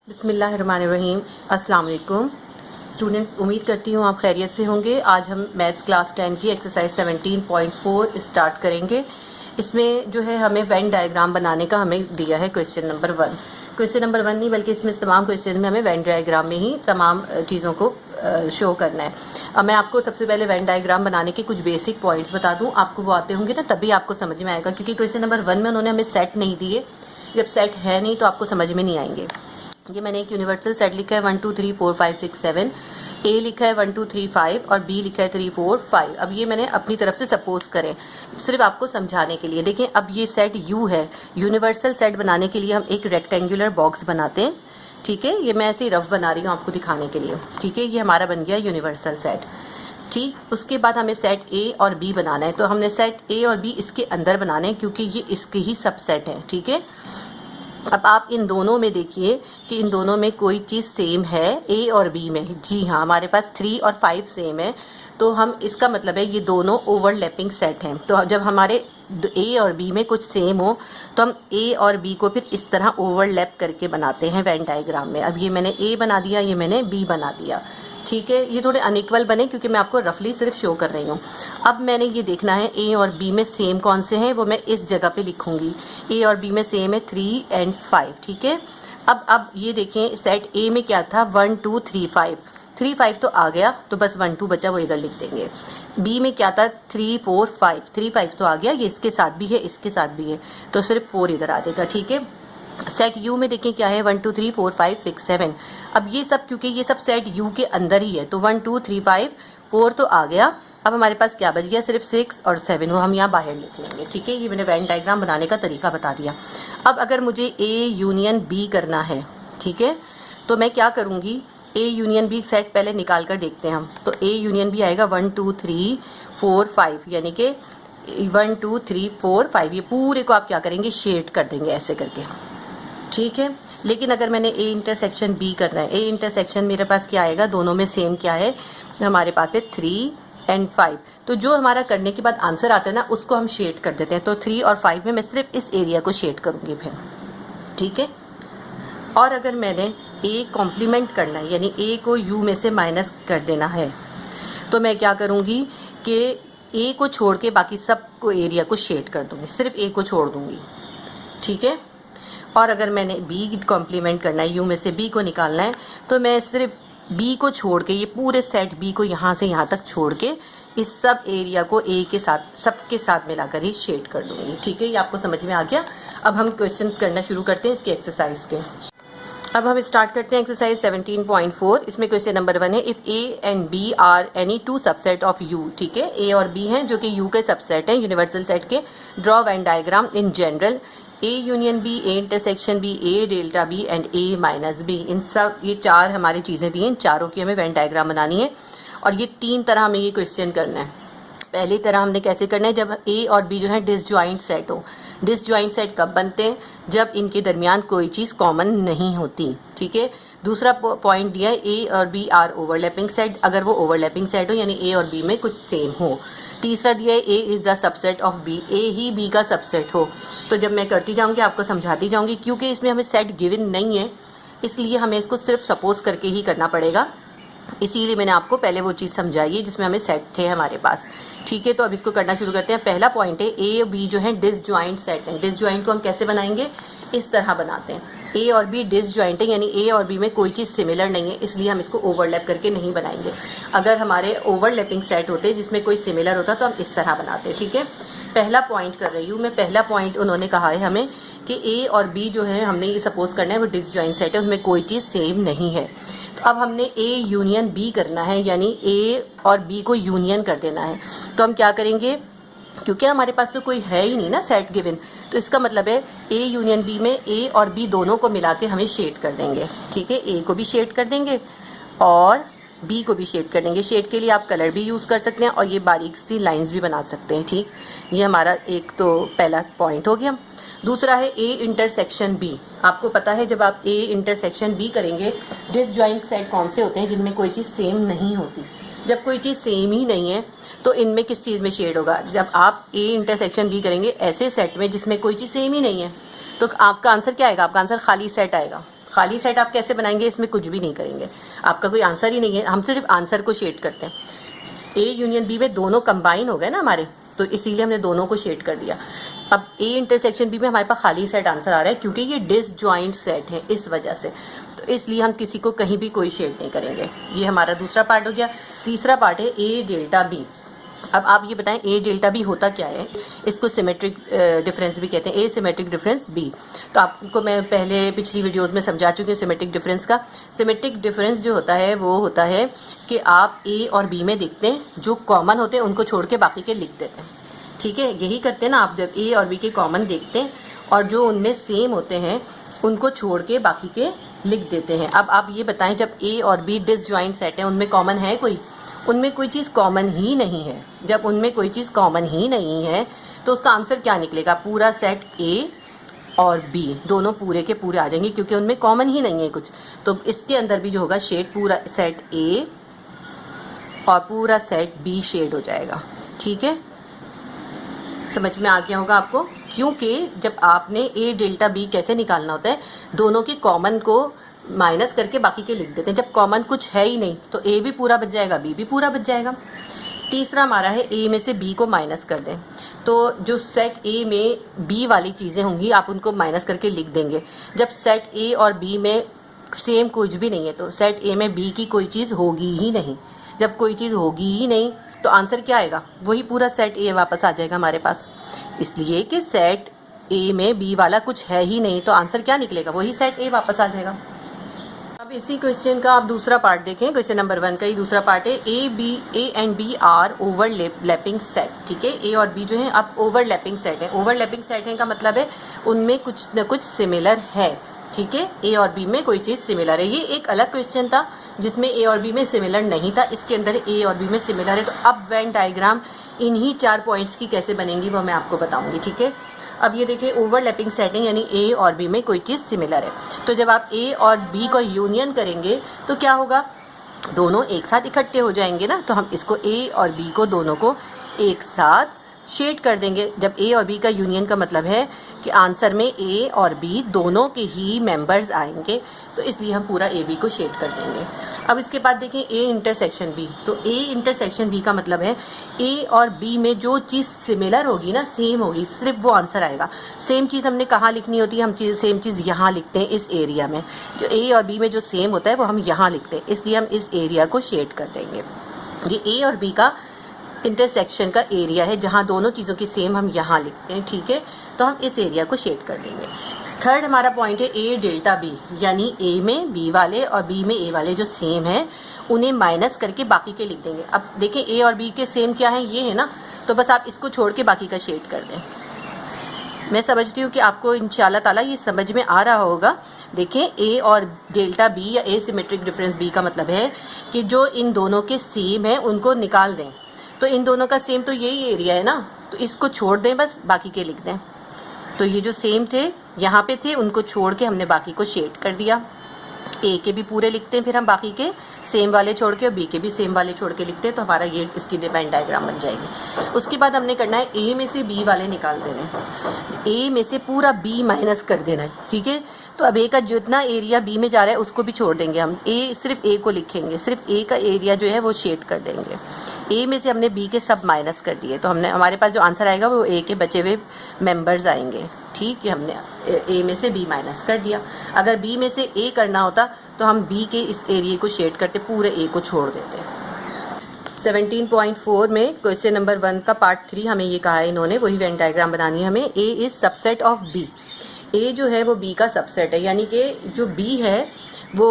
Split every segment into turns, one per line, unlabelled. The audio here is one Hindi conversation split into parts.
बिस्मिल्लाहिर्रहमानिर्रहीम। अस्सलाम वालेकुम स्टूडेंट्स, उम्मीद करती हूँ आप खैरियत से होंगे। आज हम मैथ्स क्लास 10 की एक्सरसाइज 17.4 स्टार्ट करेंगे। इसमें जो है हमें वेन डायग्राम बनाने का हमें दिया है क्वेश्चन नंबर 1। क्वेश्चन नंबर 1 नहीं बल्कि इसमें तमाम क्वेश्चन में हमें वेन डायग्राम में ही तमाम चीज़ों को शो करना है। अब मैं आपको सबसे पहले वेन डायग्राम बनाने के कुछ बेसिक पॉइंट्स बता दूँ, आपको वो आते होंगे ना तभी आपको समझ में आएगा, क्योंकि क्वेश्चन नंबर 1 में उन्होंने हमें सेट नहीं दिए। जब सेट है नहीं तो आपको समझ में नहीं आएंगे। ये मैंने एक यूनिवर्सल सेट लिखा है 1 2 3 4 5 6 7, ए लिखा है 1 2 3 5 और बी लिखा है 3 4 5। अब ये मैंने अपनी तरफ से सपोज करें सिर्फ आपको समझाने के लिए। देखें, अब ये सेट यू है। यूनिवर्सल सेट बनाने के लिए हम एक रेक्टेंगुलर बॉक्स बनाते हैं, ठीक है। ये मैं ऐसे ही रफ बना रही हूँ आपको दिखाने के लिए, ठीक है। ये हमारा बन गया यूनिवर्सल सेट, ठीक। उसके बाद हमें सेट ए और बी बनाना है, तो हमने सेट ए और बी इसके अंदर बनाने हैं क्योंकि ये इसके ही सबसेट हैं, ठीक है। अब आप इन दोनों में देखिए कि इन दोनों में कोई चीज़ सेम है ए और बी में। जी हाँ, हमारे पास 3 और 5 सेम है, तो हम इसका मतलब है ये दोनों ओवरलैपिंग सेट हैं। तो जब हमारे ए और बी में कुछ सेम हो तो हम ए और बी को फिर इस तरह ओवरलैप करके बनाते हैं वेन डायग्राम में। अब ये मैंने ए बना दिया, ये मैंने बी बना दिया, ठीक है। ये थोड़े अनइक्वल बने क्योंकि मैं आपको रफली सिर्फ शो कर रही हूँ। अब मैंने ये देखना है ए और बी में सेम कौन से हैं, वो मैं इस जगह पे लिखूंगी। ए और बी में सेम है 3 और 5, ठीक है। अब ये देखें, सेट ए में क्या था 1 2 3 5, 3 5 तो आ गया, तो बस 1 2 बचा, वो इधर लिख देंगे। बी में क्या था 3 4 5, 3 5 तो आ गया, ये इसके साथ भी है इसके साथ भी है, तो सिर्फ 4 इधर आ जाएगा, ठीक है। सेट यू में देखें क्या है 1 2 3 4 5 6 7। अब ये सब क्योंकि ये सब सेट यू के अंदर ही है, तो 1 2 3 5 4 तो आ गया। अब हमारे पास क्या बच गया, सिर्फ 6 और 7, वो हम यहाँ बाहर लिख लेंगे, ठीक है। ये मैंने वेन डायग्राम बनाने का तरीका बता दिया। अब अगर मुझे ए यूनियन बी करना है, ठीक है, तो मैं क्या करूँगी, ए यूनियन बी सेट पहले निकाल कर देखते हैं हम। तो ए यूनियन बी आएगा 1 2 3 4 5, यानी कि 1 2 3 4 5। ये पूरे को आप क्या करेंगे, शेड कर देंगे ऐसे करके, ठीक है। लेकिन अगर मैंने ए इंटरसेक्शन बी करना है, ए इंटरसेक्शन मेरे पास क्या आएगा, दोनों में सेम क्या है, हमारे पास है 3 और 5। तो जो हमारा करने के बाद आंसर आता है ना, उसको हम शेड कर देते हैं। तो 3 और 5 में मैं सिर्फ इस एरिया को शेड करूंगी फिर, ठीक है। और अगर मैंने ए कॉम्प्लीमेंट करना है, यानी ए को यू में से माइनस कर देना है, तो मैं क्या करूंगी कि ए को छोड़ के बाकी सब को एरिया को शेड कर दूंगी, सिर्फ ए को छोड़ दूंगी, ठीक है। और अगर मैंने बी कॉम्प्लीमेंट करना है, यू में से बी को निकालना है, तो मैं सिर्फ बी को छोड़ के ये पूरे सेट बी को यहाँ से यहाँ तक छोड़ के इस सब एरिया को ए के साथ सबके साथ मिलाकर ही शेड कर दूंगी, ठीक है। ये आपको समझ में आ गया। अब हम क्वेश्चंस करना शुरू करते हैं इसके एक्सरसाइज के। अब हम स्टार्ट करते हैं एक्सरसाइज 17.4। इसमें क्वेश्चन नंबर 1 है, if A and B are any two subset of U, ठीक है। ए और बी हैं जो कि यू के सबसेट हैं यूनिवर्सल सेट के। Draw Venn diagram in general, A union B, A intersection B, A delta B and A minus B. इन सब ये 4 हमारी चीज़ें दी हैं, चारों की हमें वेन डायग्राम बनानी है। और ये 3 तरह हमें ये क्वेश्चन करना है। पहली तरह हमने कैसे करना है, जब ए और बी जो है डिसजॉइंट सेट हो। डिसजॉइंट सेट कब बनते हैं, जब इनके दरमियान कोई चीज़ कॉमन नहीं होती, ठीक है। दूसरा पॉइंट दिया है, ए और बी आर ओवरलैपिंग सेट, अगर वो ओवरलैपिंग सेट हो यानी ए और बी में कुछ सेम हो। तीसरा दिया है, A is the subset of B, A ही बी का सबसेट हो। तो जब मैं करती जाऊंगी आपको समझाती जाऊंगी, क्योंकि इसमें हमें सेट गिवन नहीं है इसलिए हमें इसको सिर्फ सपोज करके ही करना पड़ेगा। इसीलिए मैंने आपको पहले वो चीज़ समझाई है जिसमें हमें सेट थे हमारे पास, ठीक है। तो अब इसको करना शुरू करते हैं। पहला पॉइंट है, ए बी जो है डिसजॉइंट सेट है। डिसजॉइंट को हम कैसे बनाएंगे, इस तरह बनाते हैं। ए और बी डिसजॉइंट है यानी ए और बी में कोई चीज़ सिमिलर नहीं है, इसलिए हम इसको ओवरलैप करके नहीं बनाएंगे। अगर हमारे ओवरलैपिंग सेट होते जिसमें कोई सिमिलर होता तो हम इस तरह बनाते, ठीक है। पहला पॉइंट कर रही हूँ मैं। पहला पॉइंट उन्होंने कहा है हमें कि ए और बी जो है हमने ये सपोज करना है वो डिसजॉइंट सेट है, उसमें कोई चीज़ सेम नहीं है। तो अब हमने ए यूनियन बी करना है, यानी ए और बी को यूनियन कर देना है। तो हम क्या करेंगे, क्योंकि हमारे पास तो कोई है ही नहीं ना सेट गिवन, तो इसका मतलब है ए यूनियन बी में ए और बी दोनों को मिला के हमें शेड कर देंगे, ठीक है। ए को भी शेड कर देंगे और बी को भी शेड कर देंगे। शेड के लिए आप कलर भी यूज़ कर सकते हैं और ये बारीक सी लाइंस भी बना सकते हैं, ठीक। ये हमारा एक तो पहला पॉइंट हो गया। दूसरा है ए इंटरसेक्शन बी। आपको पता है जब आप ए इंटरसेक्शन बी करेंगे, डिसजॉइंट सेट कौन से होते हैं, जिनमें कोई चीज़ सेम नहीं होती। जब कोई चीज़ सेम ही नहीं है तो इनमें किस चीज़ में शेड होगा, जब आप ए इंटरसेक्शन बी करेंगे ऐसे सेट में जिसमें कोई चीज़ सेम ही नहीं है, तो आपका आंसर क्या आएगा, आपका आंसर खाली सेट आएगा। खाली सेट आप कैसे बनाएंगे, इसमें कुछ भी नहीं करेंगे, आपका कोई आंसर ही नहीं है, हम सिर्फ आंसर को शेड करते हैं। ए यूनियन बी में दोनों कंबाइन हो गए ना हमारे, तो इसीलिए हमने दोनों को शेड कर दिया। अब ए इंटरसेक्शन बी में हमारे पास खाली सेट आंसर आ रहा है, क्योंकि ये डिसजॉइंट सेट है इस वजह से, तो इसलिए हम किसी को कहीं भी कोई शेड नहीं करेंगे। ये हमारा दूसरा पार्ट हो गया। तीसरा पार्ट है ए डेल्टा बी। अब आप ये बताएं ए डेल्टा बी होता क्या है। इसको सिमेट्रिक डिफरेंस भी कहते हैं, ए सिमेट्रिक डिफरेंस बी। तो आपको मैं पहले पिछली वीडियोस में समझा चुकी हूँ सिमेट्रिक डिफरेंस का। सिमेट्रिक डिफरेंस जो होता है वो होता है कि आप ए और बी में देखते हैं, जो कॉमन होते हैं उनको छोड़ के बाकी के लिख देते हैं, ठीक है। यही करते हैं ना आप, जब ए और बी के कॉमन देखते हैं और जो उनमें सेम होते हैं उनको छोड़ के बाकी के लिख देते हैं। अब आप ये बताएं, जब ए और बी डिसजॉइंट सेट है, उनमें कॉमन है कोई? उनमें कोई चीज़ कॉमन ही नहीं है। जब उनमें कोई चीज़ कॉमन ही नहीं है तो उसका आंसर क्या निकलेगा? पूरा सेट ए और बी दोनों पूरे के पूरे आ जाएंगे, क्योंकि उनमें कॉमन ही नहीं है कुछ। तो इसके अंदर भी जो होगा शेड, पूरा सेट ए और पूरा सेट बी शेड हो जाएगा, ठीक है। समझ में आ गया होगा आपको, क्योंकि जब आपने ए डेल्टा बी कैसे निकालना होता है, दोनों के कॉमन को माइनस करके बाकी के लिख देते हैं। जब कॉमन कुछ है ही नहीं तो ए भी पूरा बच जाएगा, बी भी पूरा बच जाएगा। तीसरा हमारा है ए में से बी को माइनस कर दें, तो जो सेट ए में बी वाली चीज़ें होंगी आप उनको माइनस करके लिख देंगे। जब सेट ए और बी में सेम कुछ भी नहीं है तो सेट ए में बी की कोई चीज़ होगी ही नहीं। जब कोई चीज़ होगी ही नहीं तो आंसर क्या आएगा? वही पूरा सेट ए वापस आ जाएगा हमारे पास, इसलिए कि सेट ए में बी वाला कुछ है ही नहीं, तो आंसर क्या निकलेगा? वही सेट ए वापस आ जाएगा। अब इसी क्वेश्चन का आप दूसरा पार्ट देखें, क्वेश्चन नंबर 1 का ही दूसरा पार्ट है A and B are overlapping set, ठीक है। ए और बी जो है अब ओवरलैपिंग सेट है। ओवरलैपिंग सेट है का मतलब है उनमें कुछ न कुछ सिमिलर है, ठीक है। ए और बी में कोई चीज़ सिमिलर है। ये एक अलग क्वेश्चन था जिसमें ए और बी में सिमिलर नहीं था, इसके अंदर ए और बी में सिमिलर है। तो अब वेन डायग्राम इन्हीं 4 पॉइंट्स की कैसे बनेंगी वो मैं आपको बताऊंगी, ठीक है। अब ये देखिए ओवरलैपिंग सेटिंग, यानी ए और बी में कोई चीज़ सिमिलर है। तो जब आप ए और बी को यूनियन करेंगे तो क्या होगा? दोनों एक साथ इकट्ठे हो जाएंगे ना, तो हम इसको ए और बी को दोनों को एक साथ शेड कर देंगे। जब ए और बी का यूनियन का मतलब है कि आंसर में ए और बी दोनों के ही मेंबर्स आएंगे, तो इसलिए हम पूरा ए बी को शेड कर देंगे। अब इसके बाद देखें ए इंटरसेक्शन बी। तो ए इंटरसेक्शन बी का मतलब है ए और बी में जो चीज़ सिमिलर होगी ना, सेम होगी, सिर्फ वो आंसर आएगा। सेम चीज़ हमने कहाँ लिखनी होती है? हम सेम चीज़ यहाँ लिखते हैं, इस एरिया में। जो ए और बी में जो सेम होता है वो हम यहाँ लिखते हैं, इसलिए हम इस एरिया को शेड कर देंगे। ये ए और बी का इंटरसेक्शन का एरिया है, जहाँ दोनों चीज़ों की सेम हम यहाँ लिखते हैं, ठीक है। तो हम इस एरिया को शेड कर देंगे। थर्ड हमारा पॉइंट है ए डेल्टा बी, यानी ए में बी वाले और बी में ए वाले जो सेम है उन्हें माइनस करके बाकी के लिख देंगे। अब देखें ए और बी के सेम क्या है, ये है ना, तो बस आप इसको छोड़ के बाकी का शेड कर दें। मैं समझती हूँ कि आपको इंशाल्लाह ताला ये समझ में आ रहा होगा। देखें ए और डेल्टा बी या ए सिमेट्रिक डिफरेंस बी का मतलब है कि जो इन दोनों के सेम है उनको निकाल दें। तो इन दोनों का सेम तो यही एरिया है ना, तो इसको छोड़ दें, बस बाकी के लिख दें। तो ये जो सेम थे यहाँ पे थे, उनको छोड़ के हमने बाकी को शेड कर दिया। ए के भी पूरे लिखते हैं, फिर हम बाकी के सेम वाले छोड़ के, और बी के भी सेम वाले छोड़ के लिखते हैं, तो हमारा ये इसकी वेन डायग्राम बन जाएगी। उसके बाद हमने करना है ए में से बी वाले निकाल देने हैं। ए में से पूरा बी माइनस कर देना है, ठीक है। तो अब ए का जितना एरिया बी में जा रहा है उसको भी छोड़ देंगे हम। ए सिर्फ ए को लिखेंगे, सिर्फ ए का एरिया जो है वो शेड कर देंगे। ए में से हमने बी के सब माइनस कर दिए, तो हमने हमारे पास जो आंसर आएगा वो ए के बचे हुए मेंबर्स आएंगे, ठीक है। हमने ए में से बी माइनस कर दिया। अगर बी में से ए करना होता तो हम बी के इस एरिया को शेड करते, पूरे ए को छोड़ देते। 17.4 में क्वेश्चन नंबर 1 का पार्ट 3 हमें ये कहा है इन्होंने, वही वेन डायग्राम बनानी है हमें। ए इज सबसेट ऑफ बी। ए जो है वो बी का सबसेट है, यानी कि जो बी है वो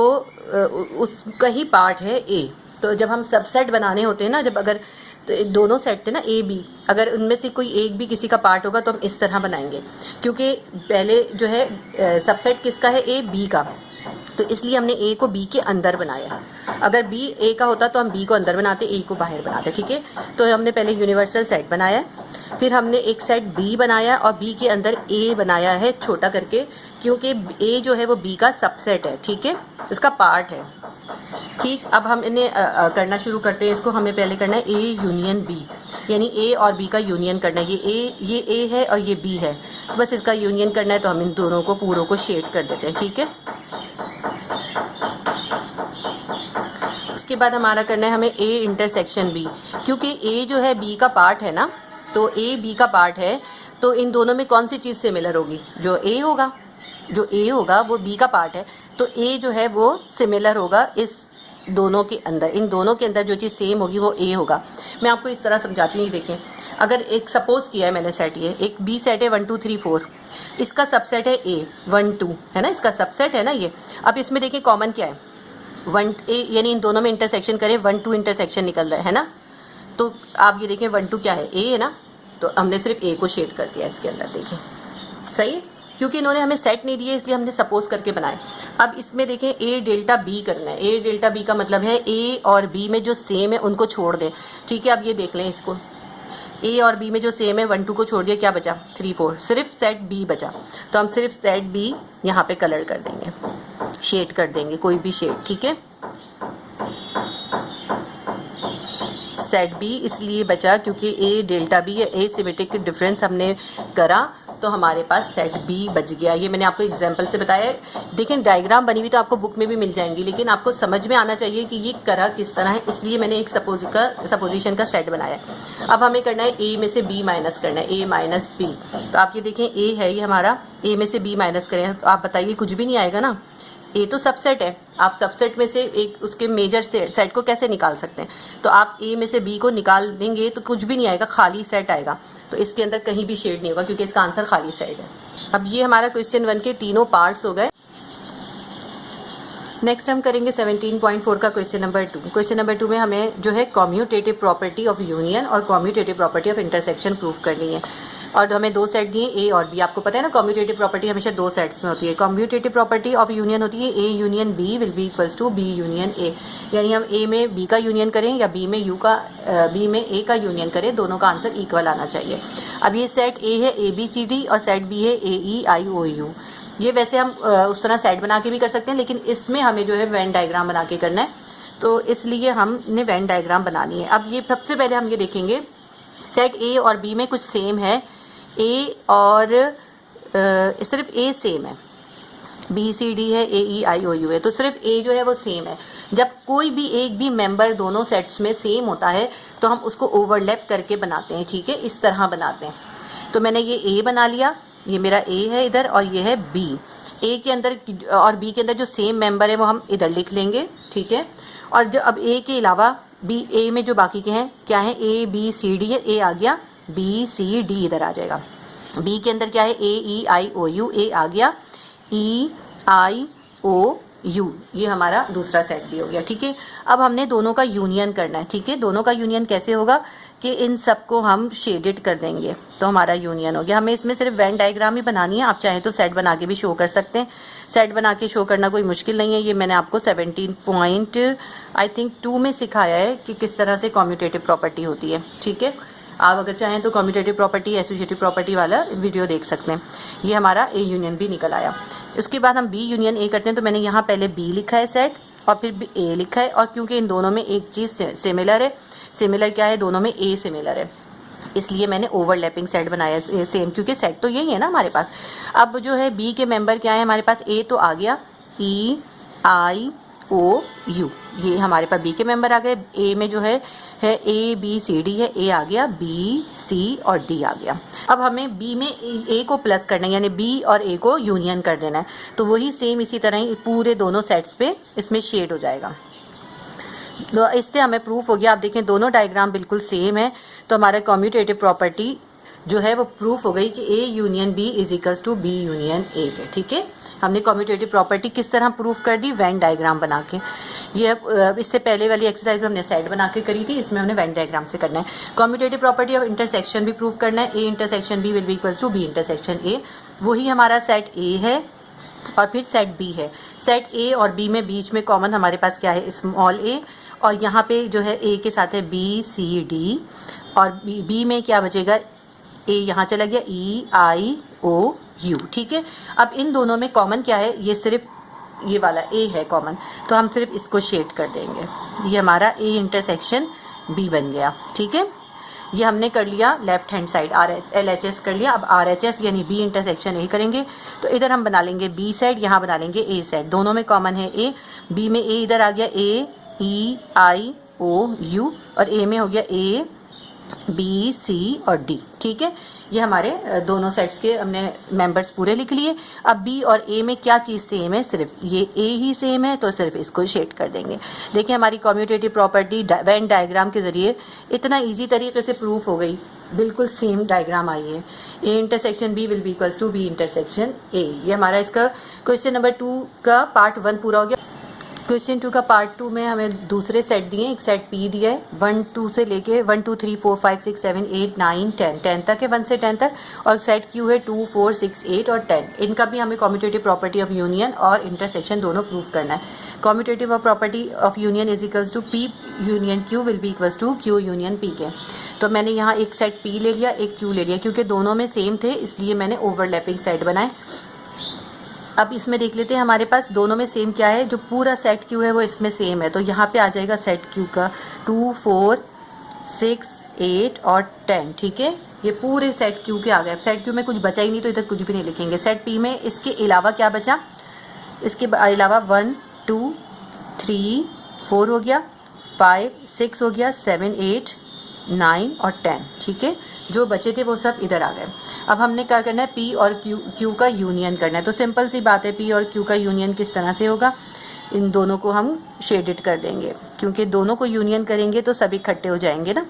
उसका ही पार्ट है ए। तो जब हम सबसेट बनाने होते हैं ना, जब अगर तो दोनों सेट थे ना ए बी, अगर उनमें से कोई एक भी किसी का पार्ट होगा तो हम इस तरह बनाएंगे, क्योंकि पहले जो है सबसेट किसका है? ए बी का, तो इसलिए हमने ए को बी के अंदर बनाया। अगर बी ए का होता तो हम बी को अंदर बनाते, ए को बाहर बनाते, ठीक है। तो हमने पहले यूनिवर्सल सेट बनाया, फिर हमने एक सेट बी बनाया और बी के अंदर ए बनाया है छोटा करके, क्योंकि ए जो है वो बी का सबसेट है, ठीक है, इसका पार्ट है, ठीक। अब हम इन्हें करना शुरू करते हैं। इसको हमें पहले करना है ए यूनियन बी, यानी ए और बी का यूनियन करना है। ये ए है और ये बी है, तो बस इसका यूनियन करना है। तो हम इन दोनों को पूरों को शेड कर देते हैं, ठीक है। इसके बाद हमारा करना है हमें ए इंटरसेक्शन बी, क्योंकि ए जो है बी का पार्ट है ना, तो ए बी का पार्ट है, तो इन दोनों में कौन सी चीज़ सिमिलर होगी, जो ए होगा वो बी का पार्ट है, तो ए जो है वो सिमिलर होगा इस दोनों के अंदर, इन दोनों के अंदर जो चीज़ सेम होगी वो ए होगा। मैं आपको इस तरह समझाती हूँ, देखें, अगर एक सपोज किया है मैंने सेट, ये एक बी सेट है 1 2 3 4, इसका सबसेट है ए 1 2 है ना, इसका सबसेट है ना ये। अब इसमें देखिए कॉमन क्या है, 1 ए, यानी इन दोनों में इंटरसेक्शन करें 1 2 इंटरसेक्शन निकल रहा है ना, तो आप ये देखें 1 2 क्या है, ए है ना, तो हमने सिर्फ ए को शेड कर दिया इसके अंदर, देखिए सही है, क्योंकि इन्होंने हमें सेट नहीं दिए इसलिए हमने सपोज करके बनाए। अब इसमें देखें ए डेल्टा बी करना है, ए डेल्टा बी का मतलब है ए और बी में जो सेम है उनको छोड़ दें, ठीक है। अब ये देख लें इसको, ए और बी में जो सेम है 1 2 को छोड़ दिया, क्या बचा 3 4, सिर्फ सेट बी बचा, तो हम सिर्फ सेट बी यहाँ पे कलर कर देंगे, शेड कर देंगे, कोई भी शेड, ठीक है। सेट बी इसलिए बचा क्योंकि ए डेल्टा बी है, ए सिमेट्रिक डिफरेंस हमने करा तो हमारे पास सेट बी बच गया। ये मैंने आपको एग्जांपल से बताया है। देखें डायग्राम बनी हुई तो आपको बुक में भी मिल जाएंगी, लेकिन आपको समझ में आना चाहिए कि ये करा किस तरह है, इसलिए मैंने एक सपोजिशन का सेट बनाया है। अब हमें करना है ए में से बी माइनस करना है, ए माइनस बी। तो आप ये देखें ए है ये हमारा, ए में से बी माइनस करें तो आप बताइए कुछ भी नहीं आएगा ना, ए तो सबसेट है, आप सबसेट में से एक उसके मेजर सेट को कैसे निकाल सकते हैं, तो आप ए में से बी को निकाल देंगे तो कुछ भी नहीं आएगा, खाली सेट आएगा, तो इसके अंदर कहीं भी शेड नहीं होगा क्योंकि इसका आंसर खाली सेट है। अब ये हमारा क्वेश्चन 1 के तीनों पार्ट्स हो गए। नेक्स्ट हम करेंगे 17.4 का क्वेश्चन नंबर 2। क्वेश्चन नंबर 2 में हमें जो है कम्यूटेटिव प्रॉपर्टी ऑफ यूनियन और commutative property of intersection proof करनी है, और हमें दो सेट दिए ए और बी। आपको पता है ना कम्यूटेटिव प्रॉपर्टी हमेशा दो सेट्स में होती है। कम्यूटेटिव प्रॉपर्टी ऑफ यूनियन होती है A union B will be equals to B union A, यानी हम ए में बी का यूनियन करें या बी में ए का यूनियन करें, दोनों का आंसर इक्वल आना चाहिए। अब ये सेट ए है ए बी सी डी और सेट बी है ए ई आई ओ यू। ये वैसे हम उस तरह सेट बना के भी कर सकते हैं, लेकिन इसमें हमें जो है वेन डायग्राम बना के करना है, तो इसलिए हमने वेन डायग्राम बनानी है। अब ये सबसे पहले हम ये देखेंगे सेट ए और बी में कुछ सेम है, ए और सिर्फ ए सेम है, बी सी डी है, ए ई आई ओ यू है, तो सिर्फ ए जो है वो सेम है। जब कोई भी एक भी मेंबर दोनों सेट्स में सेम होता है तो हम उसको ओवरलैप करके बनाते हैं, ठीक है, इस तरह बनाते हैं। तो मैंने ये ए बना लिया, ये मेरा ए है इधर और ये है बी। ए के अंदर और बी के अंदर जो सेम मेंबर है वो हम इधर लिख लेंगे, ठीक है। और जो अब ए के अलावा बी ए में जो बाकी के हैं क्या है, ए बी सी डी है, ए आ गया, बी सी डी इधर आ जाएगा। बी के अंदर क्या है, ए ई आई ओ यू, ए आ गया, ई आई ओ यू, ये हमारा दूसरा सेट भी हो गया, ठीक है। अब हमने दोनों का यूनियन करना है, ठीक है। दोनों का यूनियन कैसे होगा कि इन सबको हम शेडेड कर देंगे तो हमारा यूनियन हो गया। हमें इसमें सिर्फ वेन डायग्राम ही बनानी है, आप चाहें तो सेट बना के भी शो कर सकते हैं। सेट बना के शो करना कोई मुश्किल नहीं है, ये मैंने आपको 17.2 में सिखाया है कि किस तरह से कम्यूटेटिव प्रॉपर्टी होती है, ठीक है। आप अगर चाहें तो कम्यूटेटिव प्रॉपर्टी एसोसिएटिव प्रॉपर्टी वाला वीडियो देख सकते हैं। ये हमारा ए यूनियन बी निकल आया। उसके बाद हम बी यूनियन ए करते हैं, तो मैंने यहाँ पहले बी लिखा है सेट और फिर ए लिखा है, और क्योंकि इन दोनों में एक चीज़ सिमिलर है, सिमिलर क्या है, दोनों में ए सिमिलर है, इसलिए मैंने ओवरलैपिंग सेट बनाया सेम, क्योंकि सेट तो यही है ना हमारे पास। अब जो है बी के मेंबर क्या है हमारे पास, ए तो आ गया, ई आई ओ यू, ये हमारे पास बी के मेंबर आ गए। ए में जो है ए बी सी डी है, ए आ गया, बी सी और डी आ गया। अब हमें बी में ए को प्लस करना है, यानी बी और ए को यूनियन कर देना है, तो वही सेम इसी तरह ही पूरे दोनों सेट्स पे इसमें शेड हो जाएगा। तो इससे हमें प्रूफ हो गया। आप देखें दोनों डायग्राम बिल्कुल सेम है, तो हमारा कम्यूटेटिव प्रॉपर्टी जो है वो प्रूफ हो गई कि A union B is equals to B union A पे, ठीक है। हमने कम्यूटेटिव प्रॉपर्टी किस तरह प्रूफ कर दी, वेन डायग्राम बना के। ये इससे पहले वाली एक्सरसाइज में हमने सेट बना के करी थी, इसमें हमने वेन डायग्राम से करना है। कम्यूटेटिव प्रॉपर्टी ऑफ इंटरसेक्शन भी प्रूफ करना है, A intersection B will be equals to B intersection A, वही हमारा सेट ए है और फिर सेट बी है। सेट ए और बी में बीच में कॉमन हमारे पास क्या है, स्मॉल ए, और यहाँ पे जो है ए के साथ है बी सी डी, और बी में क्या बचेगा, ए यहाँ चला गया, ई आई ओ यू, ठीक है। अब इन दोनों में कॉमन क्या है, ये सिर्फ ये वाला ए है कॉमन, तो हम सिर्फ इसको शेड कर देंगे, ये हमारा ए इंटरसेक्शन बी बन गया, ठीक है। ये हमने कर लिया left hand side, L H S कर लिया। अब आर एच एस यानी बी इंटरसेक्शन ए करेंगे, तो इधर हम बना लेंगे बी साइड, यहाँ बना लेंगे ए साइड, दोनों में कॉमन है ए, बी में ए इधर आ गया, ए EIOU और A में हो गया A B C और D। ठीक है, ये हमारे दोनों सेट्स के हमने मेंबर्स पूरे लिख लिए। अब B और A में क्या चीज़ सेम है, सिर्फ ये A ही सेम है, तो सिर्फ इसको शेड कर देंगे। देखिए हमारी कम्यूटेटिव प्रॉपर्टी वेन डायग्राम के जरिए इतना इजी तरीके से प्रूफ हो गई, बिल्कुल सेम डायग्राम आई है। A intersection B will be equals to B intersection A। ये हमारा इसका क्वेश्चन नंबर 2 का पार्ट 1 पूरा हो गया। क्वेश्चन 2 का पार्ट 2 में हमें दूसरे सेट दिए, एक सेट P दिया है 1 2 से लेके 1 2 3 4 5 6 7 8 9 10 तक है, 1 से 10 तक, और सेट Q है 2 4 6 8 और 10। इनका भी हमें कम्यूटेटिव प्रॉपर्टी ऑफ यूनियन और इंटरसेक्शन दोनों प्रूफ करना है। Commutative of property of union is equals to P union Q will be equals to Q union P के। तो मैंने यहाँ एक सेट P ले लिया, एक Q ले लिया, क्योंकि दोनों में सेम थे इसलिए मैंने ओवरलैपिंग सेट बनाए। अब इसमें देख लेते हैं हमारे पास दोनों में सेम क्या है। जो पूरा सेट Q है वो इसमें सेम है, तो यहाँ पे आ जाएगा सेट Q का 2 4 6 8 और 10। ठीक है, ये पूरे सेट Q के आ गए। सेट Q में कुछ बचा ही नहीं तो इधर कुछ भी नहीं लिखेंगे। सेट P में इसके अलावा क्या बचा, इसके अलावा 1 2 3 4 हो गया, 5 6 हो गया, 7 8 9 और 10। ठीक है, जो बचे थे वो सब इधर आ गए। अब हमने क्या करना है, P और Q का यूनियन करना है। तो सिंपल सी बात है, P और Q का यूनियन किस तरह से होगा, इन दोनों को हम शेडेड कर देंगे, क्योंकि दोनों को यूनियन करेंगे तो सब इकट्ठे हो जाएंगे ना।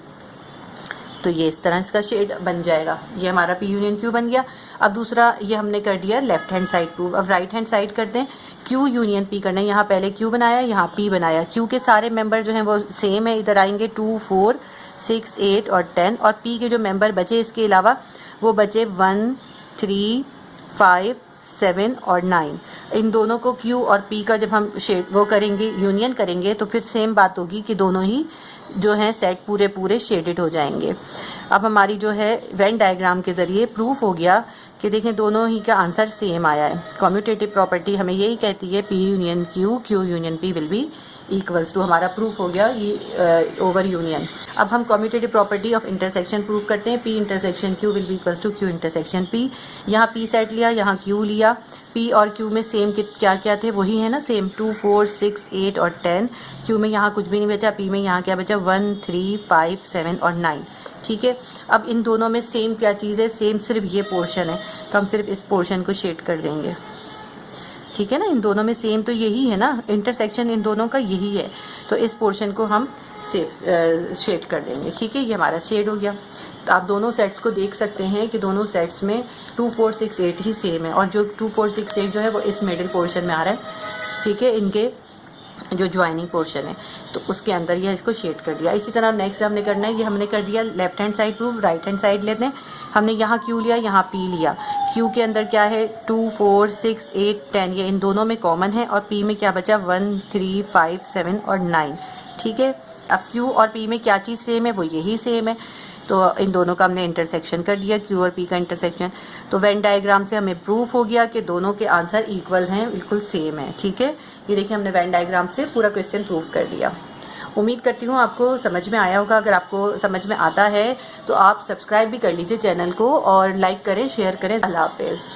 तो ये इस तरह इसका शेड बन जाएगा। ये हमारा P यूनियन Q बन गया। अब दूसरा ये हमने कर दिया लेफ्ट हैंड साइड प्रूफ। अब राइट हैंड साइड करते हैं, Q यूनियन P करना है। यहाँ पहले Q बनाया, यहाँ P बनाया। Q के सारे मेंबर जो हैं वो सेम है, इधर आएंगे 2 4 6 8 और 10, और P के जो मेंबर बचे इसके अलावा वो बचे 1 3 5 7 और 9। इन दोनों को Q और P का जब हम शेड वो करेंगे, यूनियन करेंगे, तो फिर सेम बात होगी कि दोनों ही जो हैं सेट पूरे पूरे शेडेड हो जाएंगे। अब हमारी जो है वेन डायग्राम के ज़रिए प्रूफ हो गया कि देखें दोनों ही का आंसर सेम आया है। कम्यूटेटिव प्रॉपर्टी हमें यही कहती है P union Q Q union P will be equals to, हमारा प्रूफ हो गया ये ओवर यूनियन। अब हम commutative property of intersection proof करते हैं। P intersection Q will be equals to Q intersection P। यहाँ P सेट लिया, यहाँ Q लिया। P और Q में सेम क्या क्या थे, वही है ना, सेम 2 4 6 8 और 10। Q में यहाँ कुछ भी नहीं बचा, P में यहाँ क्या बचा 1 3 5 7 और 9। ठीक है, अब इन दोनों में सेम क्या चीज़ है, सेम सिर्फ ये पोर्शन है, तो हम सिर्फ इस पोर्शन को शेड कर देंगे। ठीक है ना, इन दोनों में सेम तो यही है ना, इंटरसेक्शन इन दोनों का यही है, तो इस पोर्शन को हम शेड कर देंगे। ठीक है, ये हमारा शेड हो गया। तो आप दोनों सेट्स को देख सकते हैं कि दोनों सेट्स में 2 4 6 8 ही सेम है, और जो 2 4 6 8 जो है वो इस मिडिल पोर्शन में आ रहा है। ठीक है, इनके जो ज्वाइनिंग पोर्शन है तो उसके अंदर ये इसको शेड कर दिया। इसी तरह नेक्स्ट हमने करना है, ये हमने कर दिया left hand side proof. Right hand side लेते हैं, हमने यहाँ Q लिया, यहाँ P लिया। Q के अंदर क्या है 2 4 6 8 10, ये इन दोनों में कॉमन है, और P में क्या बचा 1 3 5 7 और 9। ठीक है, अब Q और P में क्या चीज़ सेम है, वो यही सेम है, तो इन दोनों का हमने इंटरसेक्शन कर दिया, Q और P का इंटरसेक्शन। तो वेन डायग्राम से हमें प्रूफ हो गया कि दोनों के आंसर इक्वल हैं, बिल्कुल सेम है। ठीक है, ये देखिए हमने वेन डायग्राम से पूरा क्वेश्चन प्रूफ कर दिया। उम्मीद करती हूँ आपको समझ में आया होगा। अगर आपको समझ में आता है तो आप सब्सक्राइब भी कर लीजिए चैनल को, और लाइक करें, शेयर करें। अल्लाह हाफिज़।